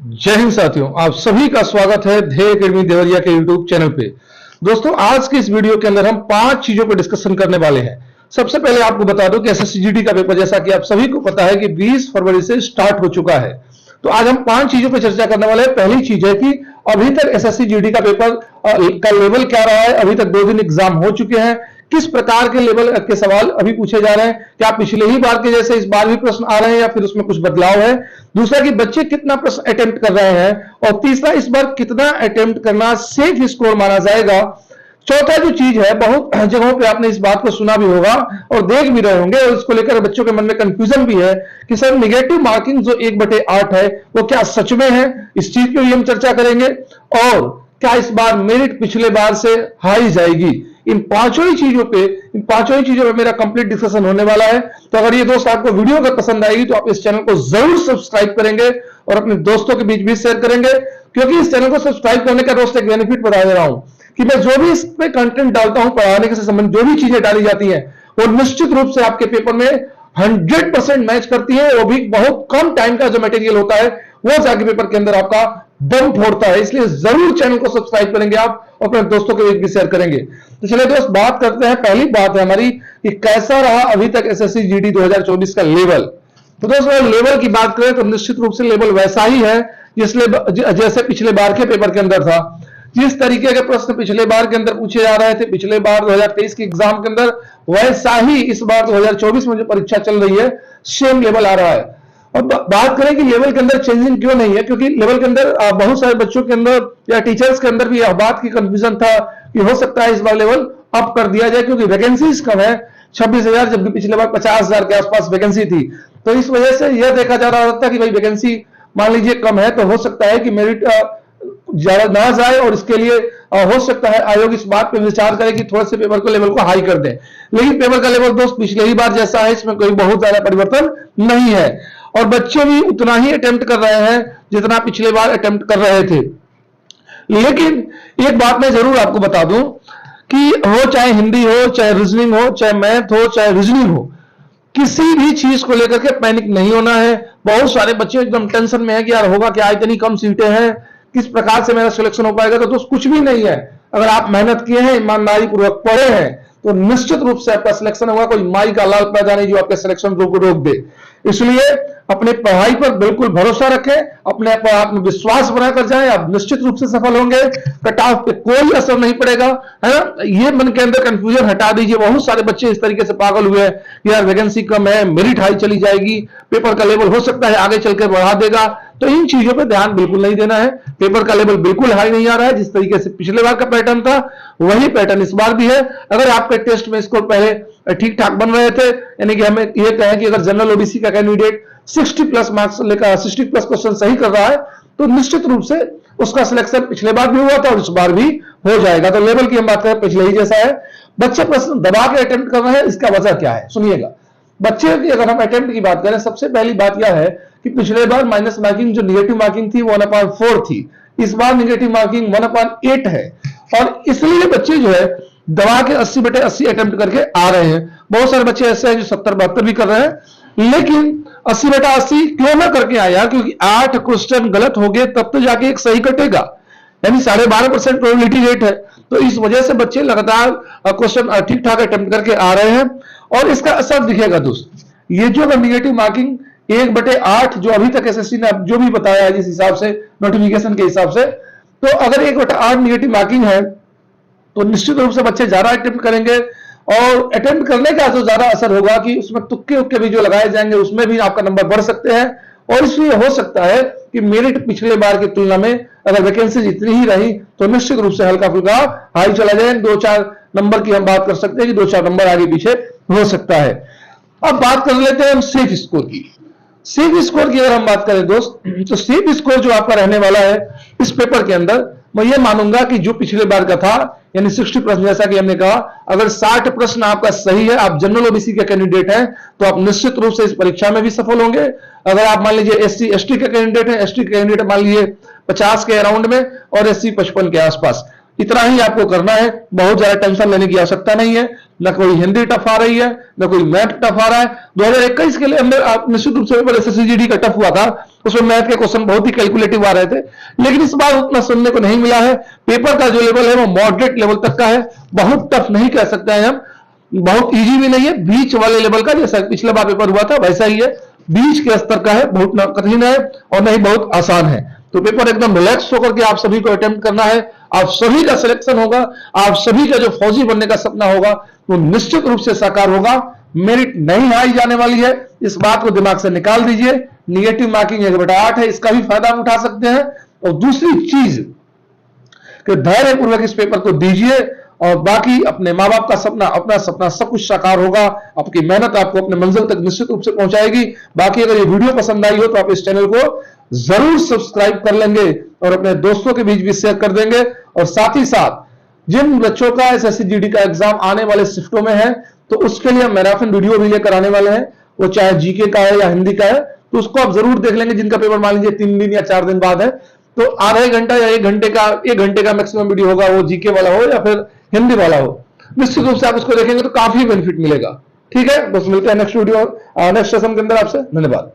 जय हिंद साथियों, आप सभी का स्वागत है ध्येय अकेडमी देवरिया के यूट्यूब चैनल पे। दोस्तों, आज के इस वीडियो के अंदर हम 5 चीजों पर डिस्कशन करने वाले हैं। सबसे पहले आपको बता दूं कि एसएससी का पेपर, जैसा कि आप सभी को पता है कि 20 फरवरी से स्टार्ट हो चुका है। तो आज हम 5 चीजों पर चर्चा करने वाले हैं। पहली चीज है कि अभी तक एसएससी का पेपर का लेवल क्या रहा है। अभी तक 2 दिन एग्जाम हो चुके हैं। किस प्रकार के लेवल के सवाल अभी पूछे जा रहे हैं, क्या पिछले ही बार के जैसे इस बार भी प्रश्न आ रहे हैं या फिर उसमें कुछ बदलाव है। दूसरा कि बच्चे कितना प्रश्न अटेम्प्ट कर रहे हैं, और तीसरा इस बार कितना अटेम्प्ट करना सेफ स्कोर माना जाएगा। चौथा जो चीज है, बहुत जगहों पे आपने इस बात को सुना भी होगा और देख भी रहे होंगे, और इसको लेकर बच्चों के मन में कंफ्यूजन भी है कि सर निगेटिव मार्किंग जो 1/8 है वो क्या सच में है। इस चीज की हम चर्चा करेंगे। और क्या इस बार मेरिट पिछले बार से हाई जाएगी। इन पांचों ही चीजों पे मेरा कंप्लीट डिस्कशन होने वाला है। तो अगर ये दोस्त आपको वीडियो अगर पसंद आएगी तो आप इस चैनल को जरूर सब्सक्राइब करेंगे और अपने दोस्तों के बीच भी शेयर करेंगे, क्योंकि इस चैनल को सब्सक्राइब करने का दोस्त एक बेनिफिट बता दे रहा हूं कि मैं जो भी इस पे कंटेंट डालता हूं, पढ़ाने के संबंध जो भी चीजें डाली जाती हैं वो निश्चित रूप से आपके पेपर में 100% मैच करती है। वो भी बहुत कम टाइम का जो मटेरियल होता है वो जाके पेपर के अंदर आपका दम फोड़ता है। इसलिए जरूर चैनल को सब्सक्राइब करेंगे आप और अपने दोस्तों के बीच भी शेयर करेंगे। तो चलिए दोस्त, बात करते हैं। पहली बात है हमारी कि कैसा रहा अभी तक एसएससी जीडी 2024 का लेवल। तो दोस्तों, लेवल की बात करें तो निश्चित रूप से लेवल वैसा ही है जैसे पिछले बार के पेपर के अंदर था। जिस तरीके के प्रश्न पिछले बार के अंदर पूछे जा रहे थे पिछले बार 2023 के एग्जाम के अंदर, वैसा ही इस बार 2024 में जो परीक्षा चल रही है सेम लेवल आ रहा है। और बात करें कि लेवल के अंदर चेंजिंग क्यों नहीं है, क्योंकि लेवल के अंदर बहुत सारे बच्चों के अंदर या टीचर्स के अंदर भी यह बात की कंफ्यूजन था कि हो सकता है इस बार लेवल अप कर दिया जाए, क्योंकि वैकेंसीज कम है 26,000, जबकि पिछले बार 50,000 के आसपास वैकेंसी थी। तो इस वजह से यह देखा जा रहा था कि भाई वैकेंसी मान लीजिए कम है तो हो सकता है कि मेरिट ज्यादा ना जाए, और इसके लिए हो सकता है आयोग इस बात पे विचार करे कि थोड़े से पेपर को लेवल को हाई कर दे। लेकिन पेपर का लेवल दोस्त पिछले ही बार जैसा है, इसमें कोई बहुत ज्यादा परिवर्तन नहीं है, और बच्चे भी उतना ही अटेम्प्ट कर रहे हैं जितना पिछले बार अटेम्प्ट कर रहे थे। लेकिन एक बात मैं जरूर आपको बता दूं कि हो चाहे हिंदी हो, चाहे रीजनिंग हो, चाहे मैथ हो, चाहे रीजनिंग हो, किसी भी चीज को लेकर के पैनिक नहीं होना है। बहुत सारे बच्चे एकदम टेंशन में है कि यार होगा क्या, इतनी कम सीटें हैं, किस प्रकार से मेरा सिलेक्शन हो पाएगा। तो दोस्त कुछ भी नहीं है। अगर आप मेहनत किए हैं, ईमानदारी पूर्वक पढ़े हैं, तो निश्चित रूप से आपका सिलेक्शन होगा। कोई माई का लाल पैदा नहीं जो आपके सिलेक्शन को रोक दे। इसलिए अपने पढ़ाई पर बिल्कुल भरोसा रखें, अपने पर आत्मविश्वास बनाकर जाएं, आप निश्चित रूप से सफल होंगे। कट ऑफ पे कोई असर नहीं पड़ेगा, है ना। ये मन के अंदर कंफ्यूजन हटा दीजिए। बहुत सारे बच्चे इस तरीके से पागल हुए हैं कि यार वैकेंसी कम है, मेरिट हाई चली जाएगी, पेपर का लेवल हो सकता है आगे चलकर बढ़ा देगा। तो इन चीजों पर ध्यान बिल्कुल नहीं देना है। पेपर का लेवल बिल्कुल हाई नहीं आ रहा है। जिस तरीके से पिछले बार का पैटर्न था वही पैटर्न इस बार भी है। अगर आपके टेस्ट में स्कोर पहले ठीक ठाक बन रहे थे, यानी कि हमें यह कहें कि अगर जनरल ओबीसी का कैंडिडेट 60+ मार्क्स लेकर 60+ क्वेश्चन सही कर रहा है, तो निश्चित रूप से उसका सिलेक्शन पिछले बार भी हुआ था और इस बार भी हो जाएगा। तो लेवल की हम बात करें पिछले ही जैसा है। बच्चे प्रश्न दबा के अटेम्प्ट कर रहे हैं, इसका वजह क्या है सुनिएगा। बच्चे की अगर हम अटेम्प्ट की बात करें, सबसे पहली बात यह है कि पिछले बार माइनस मार्किंग जो निगेटिव मार्किंग थी 1/4 थी, इस बार निगेटिव मार्किंग 1/8 है। और इसलिए बच्चे जो है दबा के 80/80 अटेम्प्ट करके आ रहे हैं। बहुत सारे बच्चे ऐसे हैं जो 70-72 भी कर रहे हैं, लेकिन 80/80 क्यों ना करके आए यार, क्योंकि 8 क्वेश्चन गलत हो गए तब तो जाके एक सही कटेगा, यानी 12.5% प्रोबेबिलिटी रेट है। तो इस वजह से बच्चे लगातार क्वेश्चन ठीक ठाक अटेम्प्ट करके आ रहे हैं, और इसका असर दिखेगा दोस्त। ये जो निगेटिव मार्किंग 1/8 जो अभी तक एसएससी ने जो भी बताया है, जिस हिसाब से नोटिफिकेशन के हिसाब से, तो अगर 1/8 निगेटिव मार्किंग है तो निश्चित रूप से बच्चे ज्यादा अटेम्प्ट करेंगे, और अटेम्प्ट करने का जो ज्यादा असर होगा कि उसमें तुक्के उक्के भी जो लगाए जाएंगे उसमें भी आपका नंबर बढ़ सकते हैं। और इसलिए हो सकता है कि मेरिट पिछले बार की तुलना में अगर वैकेंसी जितनी ही रही तो निश्चित रूप से हल्का फुल्का हाई चला जाए। 2-4 नंबर की हम बात कर सकते हैं कि 2-4 नंबर आगे पीछे हो सकता है। अब बात कर लेते हैं हम सेफ स्कोर की। सेफ स्कोर की अगर हम बात करें दोस्त, तो सेफ स्कोर जो आपका रहने वाला है इस पेपर के अंदर, मैं ये मानूंगा कि जो पिछले बार का था, यानी 60 प्रश्न, जैसा कि हमने कहा, अगर 60 प्रश्न आपका सही है, आप जनरल ओबीसी के कैंडिडेट हैं, तो आप निश्चित रूप से इस परीक्षा में भी सफल होंगे। अगर आप मान लीजिए एससी एसटी के कैंडिडेट हैं, एसटी के कैंडिडेट मान लीजिए 50 के अराउंड में और एससी 55 के आसपास, इतना ही आपको करना है। बहुत ज्यादा टेंशन लेने की आवश्यकता नहीं है। न कोई हिंदी टफ आ रही है, न कोई मैथ टफ आ रहा है। 2021 के लिए अंदर निश्चित रूप से पेपर एसएससी का टफ हुआ था, उसमें मैथ के क्वेश्चन बहुत ही कैलकुलेटिव आ रहे थे, लेकिन इस बार उतना सुनने को नहीं मिला है। पेपर का जो लेवल है वो मॉडरेट लेवल तक का है, बहुत टफ नहीं कह सकते हैं हम, बहुत इजी भी नहीं है, बीच वाले लेवल का, जैसा पिछला बार पेपर हुआ था वैसा ही है, बीच के स्तर का है, बहुत न कठिन है और नहीं बहुत आसान है। तो पेपर एकदम रिलैक्स होकर के आप सभी को अटेम्प्ट करना है, आप सभी का सिलेक्शन होगा, आप सभी का जो फौजी बनने का सपना होगा वो निश्चित रूप से साकार होगा। मेरिट नहीं आई जाने वाली है, इस बात को दिमाग से निकाल दीजिए। निगेटिव मार्किंग 1/8 है, इसका भी फायदा उठा सकते हैं। और दूसरी चीज कि धैर्यपूर्वक इस पेपर को दीजिए और बाकी अपने माँ बाप का सपना, अपना सपना सब कुछ साकार होगा। आपकी मेहनत आपको अपने मंजिल तक निश्चित रूप से पहुंचाएगी। बाकी अगर ये वीडियो पसंद आई हो तो आप इस चैनल को जरूर सब्सक्राइब कर लेंगे और अपने दोस्तों के बीच भी शेयर कर देंगे। और साथ ही साथ जिन बच्चों का एसएससी जीडी का एग्जाम आने वाले शिफ्टों में है, तो उसके लिए हम मैराथन वीडियो भी लेकर आने वाले हैं, वो चाहे जीके का है या हिंदी का है, तो उसको आप जरूर देख लेंगे। जिनका पेपर मान लीजिए 3 दिन या 4 दिन बाद है, तो आधा घंटा या 1 घंटे का मैक्सिमम वीडियो होगा, वो जीके वाला हो या फिर हिंदी वाला हो। निश्चित रूप से आप इसको देखेंगे तो काफी बेनिफिट मिलेगा। ठीक है, बस मिलते हैं नेक्स्ट वीडियो नेक्स्ट सेशन के अंदर आपसे। धन्यवाद।